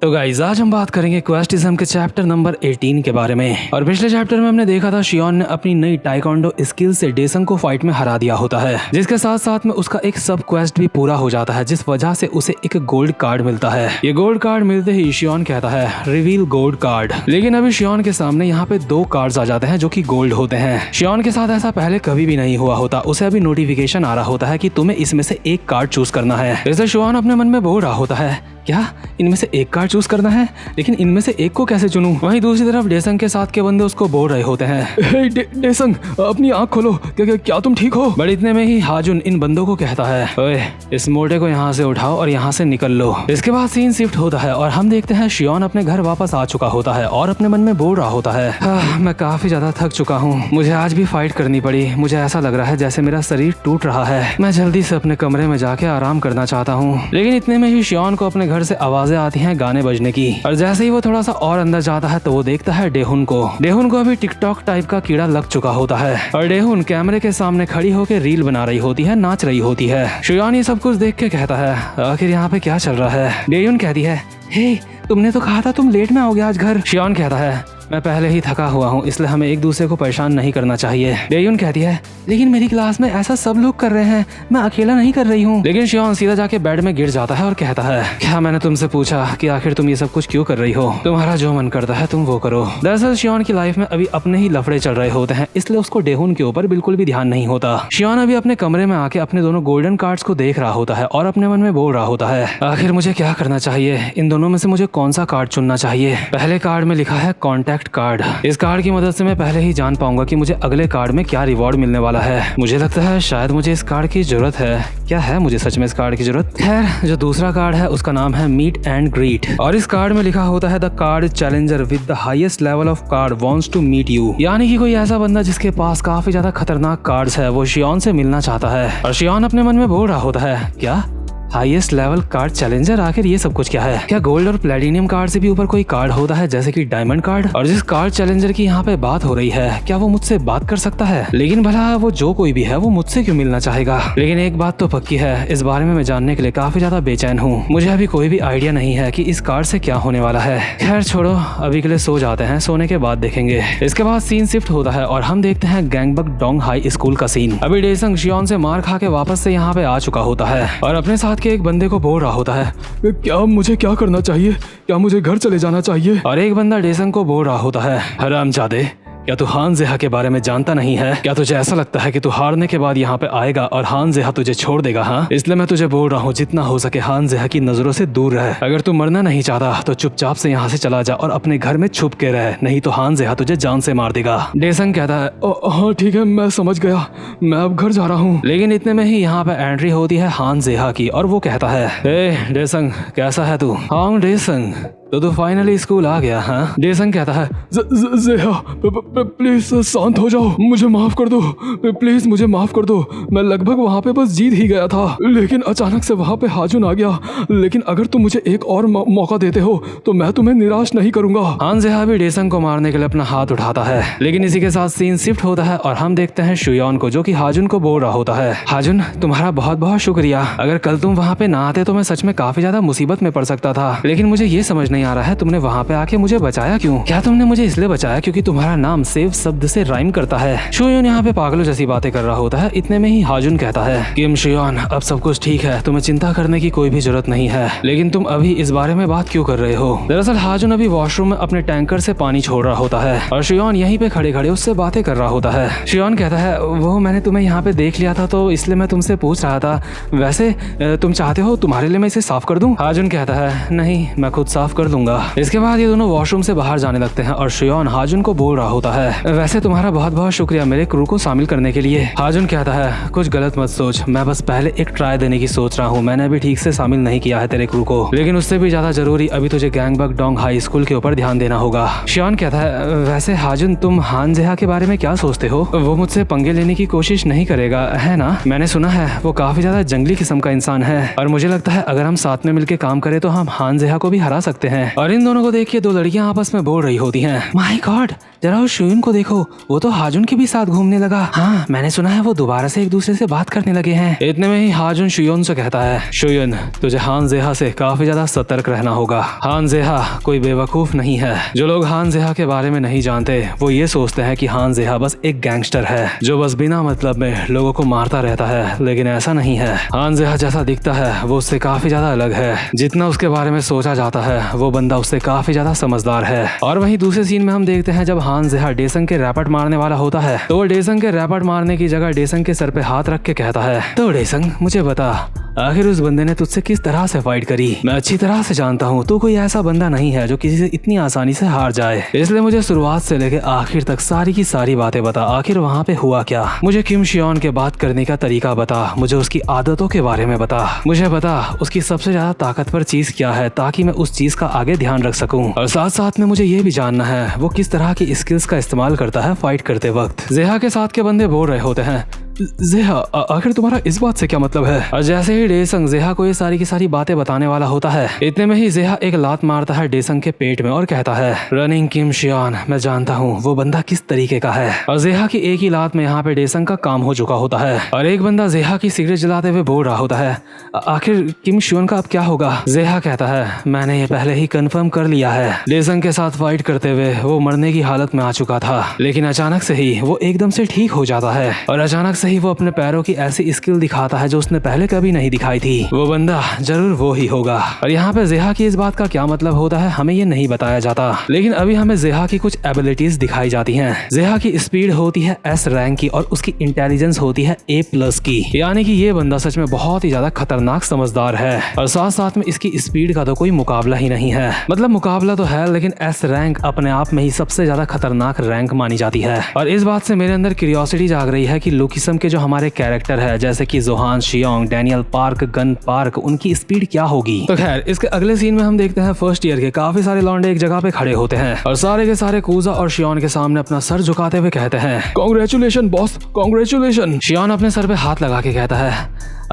तो गाइस आज हम बात करेंगे क्वेस्टिज्म के चैप्टर नंबर 18 के बारे में। और पिछले चैप्टर में हमने देखा था शियोन ने अपनी नई टाइकोंडो स्किल से डेसंग को फाइट में हरा दिया होता है, जिसके साथ साथ में उसका एक सब क्वेस्ट भी पूरा हो जाता है, जिस वजह से उसे एक गोल्ड कार्ड मिलता है। ये गोल्ड कार्ड मिलते ही शियोन कहता है रिवील गोल्ड कार्ड। लेकिन अभी शियोन के सामने यहाँ पे 2 कार्ड्स आ जाते हैं जो कि गोल्ड होते हैं। शियोन के साथ ऐसा पहले कभी भी नहीं हुआ होता। उसे अभी नोटिफिकेशन आ रहा होता है कि तुम्हें इसमें से एक कार्ड चूज करना है। इसलिए शियोन अपने मन में बोल रहा होता है क्या इनमें से एक कार्ड चूज करना है, लेकिन इनमें से एक को कैसे चुनूं? वहीं दूसरी तरफ डेसंग के साथ के बंदे उसको बोल रहे होते हैं डेसंग अपनी आंख खोलो, क्या तुम ठीक हो? बट इतने में ही हाजुन इन बंदों को कहता है ओए इस मोटे को यहाँ से उठाओ और यहाँ से निकल लो। इसके बाद सीन शिफ्ट होता है और हम देखते हैं शियोन अपने घर वापस आ चुका होता है और अपने मन में बोल रहा होता है मैं काफी ज्यादा थक चुका हूँ, मुझे आज भी फाइट करनी पड़ी। मुझे ऐसा लग रहा है जैसे मेरा शरीर टूट रहा है। मैं जल्दी से अपने कमरे में जाके आराम करना चाहता हूँ। लेकिन इतने में ही शियोन को अपने घर से आवाजें आती हैं गाने बजने की, और जैसे ही वो थोड़ा सा और अंदर जाता है तो वो देखता है डेहुन को। डेहुन को अभी टिकटॉक टाइप का कीड़ा लग चुका होता है और डेहुन कैमरे के सामने खड़ी होकर रील बना रही होती है, नाच रही होती है। शियोन ये सब कुछ देख के कहता है आखिर यहाँ पे क्या चल रहा है? डेहुन कहती है हे तुमने तो कहा था तुम लेट में आओगे आज घर। शियोन कहता है मैं पहले ही थका हुआ हूँ, इसलिए हमें एक दूसरे को परेशान नहीं करना चाहिए। डेयुन कहती है लेकिन मेरी क्लास में ऐसा सब लोग कर रहे हैं, मैं अकेला नहीं कर रही हूँ। लेकिन शियोन सीधा जाके बेड में गिर जाता है और कहता है क्या मैंने तुमसे पूछा कि आखिर तुम ये सब कुछ क्यों कर रही हो? तुम्हारा जो मन करता है तुम वो करो। दरअसल शियोन की लाइफ में अभी अपने ही लफड़े चल रहे होते हैं, इसलिए उसको डेहुन के ऊपर बिल्कुल भी ध्यान नहीं होता। शियोन अभी अपने कमरे में आके अपने दोनों गोल्डन कार्ड्स को देख रहा होता है और अपने मन में बोल रहा होता है आखिर मुझे क्या करना चाहिए? इन दोनों में से मुझे कौन सा कार्ड चुनना चाहिए? पहले कार्ड में लिखा है कॉन्टैक्ट कार्ड। इस कार्ड की मदद से मैं पहले ही जान पाऊंगा कि मुझे अगले कार्ड में क्या रिवॉर्ड मिलने वाला है। मुझे लगता है शायद मुझे इस कार्ड की जरूरत है। क्या है मुझे सच में इस कार्ड की जरूरत? खैर जो दूसरा कार्ड है उसका नाम है मीट एंड ग्रीट और इस कार्ड में लिखा होता है the card challenger with the highest level of card wants to meet you. यानी कि कोई ऐसा बंदा जिसके पास काफी ज्यादा खतरनाक कार्ड्स है वो शियोन से मिलना चाहता है। और शियोन अपने मन में बोल रहा होता है क्या हाईएस्ट लेवल कार्ड चैलेंजर? आखिर ये सब कुछ क्या है? क्या गोल्ड और प्लेटिनियम कार्ड से भी ऊपर कोई कार्ड होता है जैसे कि डायमंड कार्ड? और जिस कार्ड चैलेंजर की यहाँ पे बात हो रही है क्या वो मुझसे बात कर सकता है? लेकिन भला वो जो कोई भी है वो मुझसे क्यों मिलना चाहेगा? लेकिन एक बात तो पक्की है, इस बारे में मैं जानने के लिए काफी ज्यादा बेचैन हूँ। मुझे अभी कोई भी आइडिया नहीं है कि इस कार्ड से क्या होने वाला है। खैर छोड़ो, अभी के लिए सो जाते हैं, सोने के बाद देखेंगे। इसके बाद सीन शिफ्ट होता है और हम देखते हैं गैंगबक डोंग हाई स्कूल का सीन। अभी डेसंग शियोन से मार खा के वापस से यहाँ पे आ चुका होता है और अपने साथ के एक बंदे को बोल रहा होता है क्या मुझे क्या करना चाहिए? क्या मुझे घर चले जाना चाहिए? और एक बंदा डेसंग को बोल रहा होता है हरामजादे क्या तू हान जेहा के बारे में जानता नहीं है? क्या तुझे ऐसा लगता है कि तू हारने के बाद यहाँ पे आएगा और हान जेहा तुझे छोड़ देगा? हाँ, इसलिए मैं तुझे बोल रहा हूँ जितना हो सके हान जेहा की नजरों से दूर रह। अगर तू मरना नहीं चाहता तो चुपचाप से यहाँ से चला जा और अपने घर में छुप के रह, नहीं तो हान जेहा तुझे जान से मार देगा। डेसंग कहता है हाँ ठीक है, मैं समझ गया, मैं अब घर जा रहा हूँ। लेकिन इतने में ही यहाँ पे एंट्री होती है हान जेहा की और वो कहता है ए डेसंग कैसा है तू? हाँ डेसंग तो तू फाइनली स्कूल आ गया? हाँ। डेसंग कहता है जेहा प्लीज शांत हो जाओ, मुझे माफ कर दो, प्लीज मुझे माफ कर दो। मैं लगभग वहाँ पे बस जीत ही गया था, लेकिन अचानक से वहाँ पे हाजुन आ गया। लेकिन अगर तुम मुझे एक और मौका देते हो तो मैं तुम्हें निराश नहीं करूंगा। हान जेहा भी डेसंग को मारने के लिए अपना हाथ उठाता है। लेकिन इसी के साथ सीन शिफ्ट होता है और हम देखते हैं शियोन को जो कि हाजुन को बोल रहा होता है हाजुन तुम्हारा बहुत बहुत शुक्रिया, अगर कल तुम वहाँ पे ना आते तो मैं सच में काफी ज्यादा मुसीबत में पड़ सकता था। लेकिन मुझे ये समझ नहीं आ रहा है तुमने वहाँ पे आके मुझे बचाया क्यों? क्या तुमने मुझे इसलिए बचाया क्योंकि तुम्हारा नाम सेव शब्द से राइम करता है? शियोन यहाँ पे पागलों जैसी बातें कर रहा होता है। इतने में ही हाजुन कहता है किम शियोन अब सब कुछ ठीक है, तुम्हें चिंता करने की कोई भी जरूरत नहीं है। लेकिन तुम अभी इस बारे में बात क्यों कर रहे हो? दरअसल हाजुन अभी वॉशरूम में अपने टैंकर से पानी छोड़ रहा होता है और शियोन यहीं पे खड़े खड़े उससे बातें कर रहा होता है। शियोन कहता है वो मैंने तुम्हें यहाँ पे देख लिया था तो इसलिए मैं तुमसे पूछ रहा था, वैसे तुम चाहते हो तुम्हारे लिए मैं इसे साफ कर दूं? हाजुन कहता है नहीं मैं खुद साफ कर दूंगा। इसके बाद ये दोनों वॉशरूम से बाहर जाने लगते हैं और शियोन हाजुन को बोल रहा होता है वैसे तुम्हारा बहुत बहुत शुक्रिया मेरे क्रू को शामिल करने के लिए। हाजुन कहता है कुछ गलत मत सोच, मैं बस पहले एक ट्राई देने की सोच रहा हूँ, मैंने अभी ठीक से शामिल नहीं किया है तेरे क्रू को। लेकिन उससे भी ज्यादा जरूरी अभी तुझे गैंगबक डोंग हाई स्कूल के ऊपर ध्यान देना होगा। शियोन कहता है वैसे हाजुन तुम हान जेहा के बारे में क्या सोचते हो? वो मुझसे पंगे लेने की कोशिश नहीं करेगा है ना? मैंने सुना है वो काफी ज्यादा जंगली किस्म का इंसान है और मुझे लगता है अगर हम साथ में मिलकर काम करें तो हम हान जेहा को भी हरा सकते हैं और इन दोनों को देख के दो लड़कियां आपस में बोल रही होती हैं, माय गॉड, जरा उस शुयन को देखो, वो तो हाजुन के भी साथ घूमने लगा। हाँ, मैंने सुना है वो दोबारा से एक दूसरे से बात करने लगे हैं। इतने में ही हाजुन शुयन से कहता है, शुयन, तुझे हान जेहा से काफी ज्यादा सतर्क रहना होगा। हान जेहा कोई बेवकूफ नहीं है। जो लोग हान जेहा के बारे में नहीं जानते वो ये सोचते हैं कि हान जेहा बस एक गैंगस्टर है जो बस बिना मतलब में लोगों को मारता रहता है, लेकिन ऐसा नहीं है। हान जेहा जैसा दिखता है वो उससे काफी ज्यादा अलग है। जितना उसके बारे में सोचा जाता है वो बंदा उससे काफी ज्यादा समझदार है। और वहीं दूसरे सीन में हम देखते हैं जब हान जेहा डेसंग के रैपट मारने वाला होता है तो वो डेसंग के रैपट मारने की जगह डेसंग के सर पे हाथ रख के कहता है, तो डेसंग, मुझे बता, आखिर उस बंदे ने तुझसे किस तरह से फाइट करी? मैं अच्छी तरह से जानता हूँ तू कोई ऐसा बंदा नहीं है जो किसी से इतनी आसानी से हार जाए, इसलिए मुझे शुरुआत से लेकर आखिर तक सारी की सारी बातें बता। आखिर वहाँ पे हुआ क्या? मुझे किम शियोन के बात करने का तरीका बता, मुझे उसकी आदतों के बारे में बता, मुझे बता उसकी सबसे ज्यादा ताकतवर चीज क्या है ताकि मैं उस चीज का आगे ध्यान रख सकूं। और साथ साथ में मुझे ये भी जानना है वो किस तरह की स्किल्स का इस्तेमाल करता है फाइट करते वक्त। जेहा के साथ के बंदे बोल रहे होते हैं, जेहा, आखिर तुम्हारा इस बात से क्या मतलब है? और जैसे ही डेसंग जेहा को ये सारी की सारी बातें बताने वाला होता है इतने में ही जेहा एक लात मारता है डेसंग के पेट में और कहता है, रनिंग किम शियोन, मैं जानता हूँ वो बंदा किस तरीके का है। और जेहा की एक ही लात में यहाँ पे डेसंग का काम हो चुका होता है और एक बंदा जेहा की सिगरेट जलाते हुए बोल रहा होता है, आखिर किम शियोन का अब क्या होगा? जेहा कहता है, मैंने ये पहले ही कंफर्म कर लिया है। डेसंग के साथ फाइट करते हुए वो मरने की हालत में आ चुका था, लेकिन अचानक से ही वो एकदम से ठीक हो जाता है और अचानक से ही वो अपने पैरों की ऐसी स्किल दिखाता है जो उसने पहले कभी नहीं दिखाई थी। वो बंदा जरूर वो ही होगा। और यहाँ पे जेहा की इस बात का क्या मतलब होता है हमें ये नहीं बताया जाता, लेकिन अभी हमें जेहा की कुछ एबिलिटीज दिखाई जाती हैं। जेहा की स्पीड होती है S रैंक की और उसकी इंटेलिजेंस होती है A+ की, यानी कि ये बंदा सच में बहुत ही ज्यादा खतरनाक समझदार है। और साथ साथ में इसकी स्पीड का तो कोई मुकाबला ही नहीं है। मतलब मुकाबला तो है, लेकिन S रैंक अपने आप में ही सबसे ज्यादा खतरनाक रैंक मानी जाती है। और इस बात से मेरे अंदर क्यूरियोसिटी जाग रही है कि लुकिसम के जो हमारे कैरेक्टर है जैसे कि Johan Seong, Daniel Park, Gun Park, उनकी स्पीड क्या होगी। तो खैर इसके अगले सीन में हम देखते हैं फर्स्ट ईयर के काफी सारे लौंडे एक जगह पे खड़े होते हैं और सारे के सारे कूजा और शियोन के सामने अपना सर झुकाते हुए कहते हैं, कांग्रेचुलेशन बॉस, कांग्रेचुलेशन। शियोन अपने सर पे हाथ लगा के कहता है,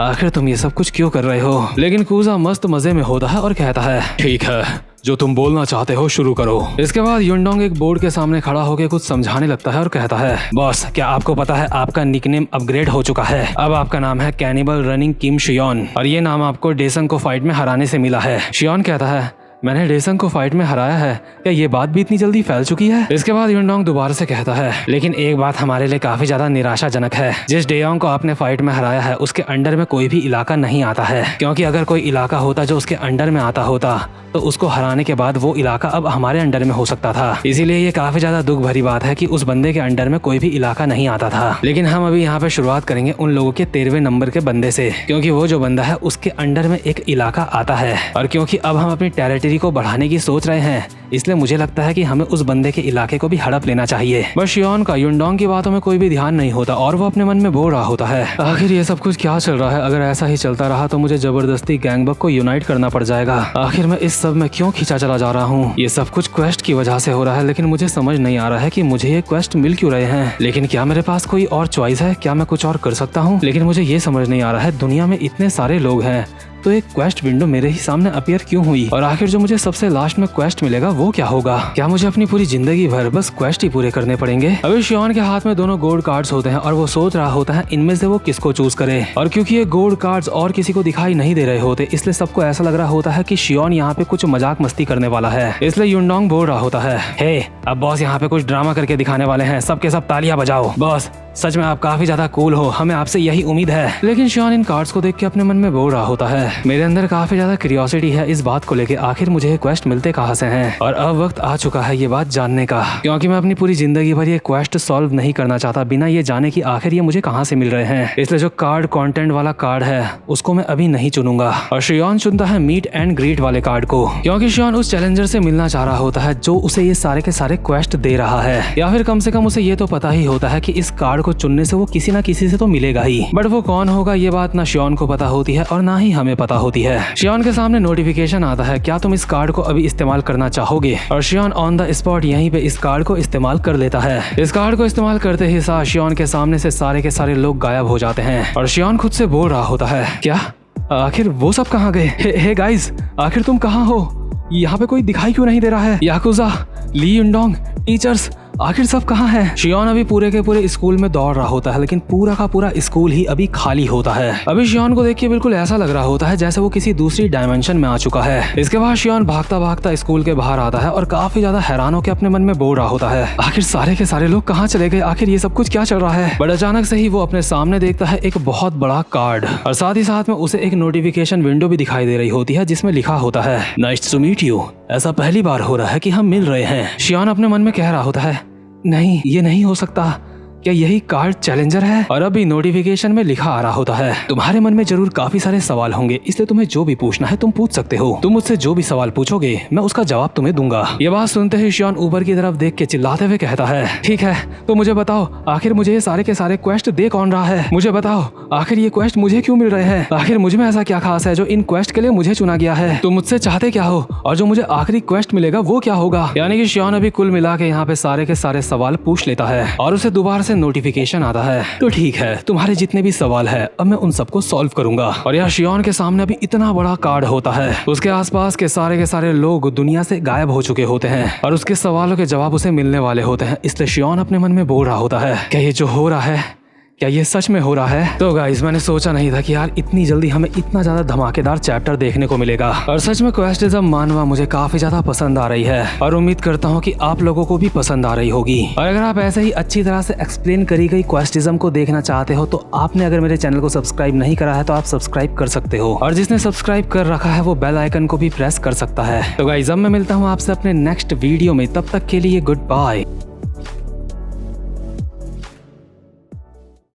आखिर तुम ये सब कुछ क्यों कर रहे हो? लेकिन कूजा मस्त मजे में होता है और कहता है, ठीक है, जो तुम बोलना चाहते हो शुरू करो। इसके बाद युनडोंग एक बोर्ड के सामने खड़ा होकर कुछ समझाने लगता है और कहता है, बॉस, क्या आपको पता है आपका निकनेम अपग्रेड हो चुका है? अब आपका नाम है कैनिबल रनिंग किम शियोन और ये नाम आपको डेसंग को फाइट में हराने से मिला है। शियोन कहता है, मैंने डेसंग को फाइट में हराया है? क्या ये बात भी इतनी जल्दी फैल चुकी है? इसके बाद युनडोंग दोबारा से कहता है, लेकिन एक बात हमारे लिए काफी ज्यादा निराशाजनक है। जिस डेयोंग को आपने फाइट में हराया है उसके अंडर में कोई भी इलाका नहीं आता है, क्योंकि अगर कोई इलाका होता जो उसके अंडर में आता होता तो उसको हराने के बाद वो इलाका अब हमारे अंडर में हो सकता था। इसीलिए ये काफी ज्यादा दुख भरी बात है कि उस बंदे के अंडर में कोई भी इलाका नहीं आता था। लेकिन हम अभी यहाँ पे शुरुआत करेंगे उन लोगों के 13वें नंबर के बंदे से, क्योंकि वो जो बंदा है उसके अंडर में एक इलाका आता है। और क्योंकि अब हम अपनी टेरिटरी को बढ़ाने की सोच रहे हैं इसलिए मुझे लगता है कि हमें उस बंदे के इलाके को भी हड़प लेना चाहिए। बस शियोन का युनडोंग की बातों में कोई भी ध्यान नहीं होता और वो अपने मन में बोल रहा होता है, आखिर ये सब कुछ क्या चल रहा है? अगर ऐसा ही चलता रहा तो मुझे जबरदस्ती गैंगबक को यूनाइट करना पड़ जाएगा। आखिर मैं इस सब में क्यों खींचा चला जा रहा हूँ? ये सब कुछ क्वेस्ट की वजह से हो रहा है, लेकिन मुझे समझ नहीं आ रहा है कि मुझे ये क्वेस्ट मिल क्यों रहे हैं। लेकिन क्या मेरे पास कोई और चॉइस है? क्या मैं कुछ और कर सकता हूँ? लेकिन मुझे ये समझ नहीं आ रहा है, दुनिया में इतने सारे लोग हैं तो एक क्वेस्ट विंडो मेरे ही सामने अपीयर क्यों हुई? और आखिर जो मुझे सबसे लास्ट में क्वेस्ट मिलेगा वो क्या होगा? क्या मुझे अपनी पूरी जिंदगी भर बस क्वेस्ट ही पूरे करने पड़ेंगे? अभी शियोन के हाथ में दोनों गोल्ड कार्ड्स होते हैं और वो सोच रहा होता है इनमें से वो किसको चूज करे। और क्योंकि ये गोल्ड कार्ड्स और किसी को दिखाई नहीं दे रहे होते इसलिए सबको ऐसा लग रहा होता है कि शियोन यहाँ पे कुछ मजाक मस्ती करने वाला है। इसलिए युनडोंग बोल रहा होता है, हे, अब बॉस यहाँ पे कुछ ड्रामा करके दिखाने वाले हैं, सबके सब तालियां बजाओ। बॉस, सच में आप काफी ज्यादा कूल हो, हमें आपसे यही उम्मीद है। लेकिन शियोन इन कार्ड्स को देख के अपने मन में बोल रहा होता है, मेरे अंदर काफी ज्यादा क्यूरियोसिटी है इस बात को लेके, आखिर मुझे ये क्वेस्ट मिलते कहाँ से हैं? और अब वक्त आ चुका है ये बात जानने का, क्योंकि मैं अपनी पूरी जिंदगी भर ये क्वेस्ट सॉल्व नहीं करना चाहता बिना ये जाने की आखिर ये मुझे कहाँ से मिल रहे हैं। इसलिए जो कार्ड कंटेंट वाला कार्ड है उसको मैं अभी नहीं चुनूंगा और शियोन चुनता है मीट एंड ग्रीट वाले कार्ड को, क्योंकि शियोन उस चैलेंजर से मिलना चाह रहा होता है जो उसे ये सारे के सारे क्वेस्ट दे रहा है, या फिर कम से कम उसे ये तो पता ही होता है कि इस कार्ड को चुनने से वो किसी ना किसी से तो मिलेगा ही। बट वो कौन होगा ये बात ना शियोन को पता होती है और ना ही हमें पता होती है। शियोन के सामने नोटिफिकेशन आता है, क्या तुम इस कार्ड को अभी इस्तेमाल करना चाहोगे? और शियोन ऑन द स्पॉट यहीं पे इस कार्ड को इस्तेमाल कर लेता है। इस कार्ड को इस्तेमाल करते ही साथ शियोन के सामने से सारे के सारे लोग गायब हो जाते हैं और शियोन खुद से बोल रहा होता है, क्या आखिर वो सब कहाँ गए? हे गाइस, आखिर तुम कहाँ हो? यहाँ पे कोई दिखाई क्यों नहीं दे रहा है? याकुजा, ली युनडोंग, टीचर्स, आखिर सब कहाँ हैं? शियोन अभी पूरे के पूरे स्कूल में दौड़ रहा होता है, लेकिन पूरा का पूरा स्कूल ही अभी खाली होता है। अभी शियोन को देख के बिल्कुल ऐसा लग रहा होता है जैसे वो किसी दूसरी डायमेंशन में आ चुका है। इसके बाद शियोन भागता भागता स्कूल के बाहर आता है और काफी ज्यादा हैरान होकर अपने मन में बोल रहा होता है, आखिर सारे के सारे लोग कहाँ चले गए? आखिर ये सब कुछ क्या चल रहा है? बट अचानक से ही वो अपने सामने देखता है एक बहुत बड़ा कार्ड, और साथ ही साथ में उसे एक नोटिफिकेशन विंडो भी दिखाई दे रही होती है जिसमें लिखा होता है, नाइस टू मीट यू। ऐसा पहली बार हो रहा है कि हम मिल रहे हैं। शियोन अपने मन में कह रहा होता है, नहीं ये नहीं हो सकता, क्या यही कार्ड चैलेंजर है? और अभी नोटिफिकेशन में लिखा आ रहा होता है, तुम्हारे मन में जरूर काफी सारे सवाल होंगे, इसलिए तुम्हें जो भी पूछना है तुम पूछ सकते हो। तुम मुझसे जो भी सवाल पूछोगे मैं उसका जवाब तुम्हें दूंगा। ये बात सुनते ही शियोन ऊपर की तरफ देख के चिल्लाते हुए कहता है, ठीक है तो मुझे बताओ आखिर मुझे ये सारे के सारे क्वेस्ट दे कौन रहा है? मुझे बताओ आखिर ये क्वेस्ट मुझे क्यों मिल रहे हैं? आखिर मुझ में ऐसा क्या खास है जो इन क्वेस्ट के लिए मुझे चुना गया है? तुम मुझसे चाहते क्या हो और जो मुझे आखिरी क्वेस्ट मिलेगा वो क्या होगा? यानी कि शियोन अभी कुल मिला के यहाँ पे सारे के सारे सवाल पूछ लेता है और उसे दोबारा से नोटिफिकेशन आता है, तो ठीक है तुम्हारे जितने भी सवाल है अब मैं उन सबको सॉल्व करूंगा। और यहाँ शियोन के सामने अभी इतना बड़ा कार्ड होता है, उसके आसपास के सारे लोग दुनिया से गायब हो चुके होते हैं और उसके सवालों के जवाब उसे मिलने वाले होते हैं। इसलिए शियोन अपने मन में बोल रहा होता है, क्या ये जो हो रहा है क्या ये सच में हो रहा है? तो गाइस मैंने सोचा नहीं था कि यार इतनी जल्दी हमें इतना ज्यादा धमाकेदार चैप्टर देखने को मिलेगा, और सच में क्वेस्टिज्म मानवा मुझे काफी ज्यादा पसंद आ रही है और उम्मीद करता हूँ कि आप लोगों को भी पसंद आ रही होगी। और अगर आप ऐसे ही अच्छी तरह से एक्सप्लेन करी गई क्वेस्टिज्म को देखना चाहते हो तो आपने अगर मेरे चैनल को सब्सक्राइब नहीं करा है तो आप सब्सक्राइब कर सकते हो, और जिसने सब्सक्राइब कर रखा है वो बेल आइकन को भी प्रेस कर सकता है। तो गाइस अब मैं मिलता हूँ आपसे अपने नेक्स्ट वीडियो में, तब तक के लिए गुड बाय।